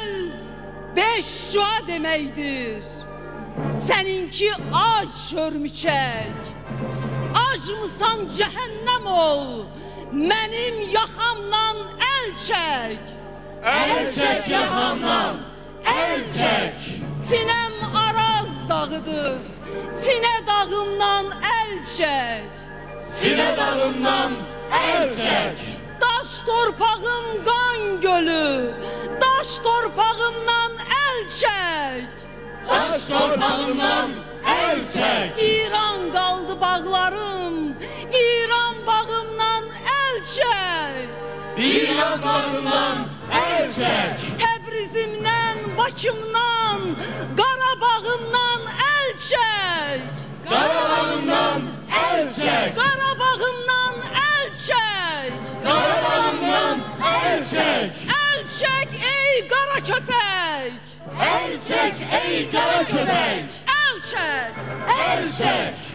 el beş şua deməkdir. Səninki ac şörmüçək. Acmısan cəhənnəm ol, mənim yaxamdan əl çək. Əl çək yaxamdan, əl çək. Sinəm Araz dağıdır, sinə dağımdan əl çək. Sinə dağımdan əl çək. Daş torpağım qan gölü, daş torpağımdan əl çək. Daş torpağımdan əl çək. İran qaldı bağlarım, İran bağımdan əl çək. İran bağımdan əl çək. Təbrizimdən, Bakımdan, Qarabağımdan əl çək. Qarabağımdan əl çək. Qarabağımdan əl çək. Qarabağımdan əl çək. Əl çək ey qara köpək. Əl çək ey qara köpək. Əl çək. Əl çək.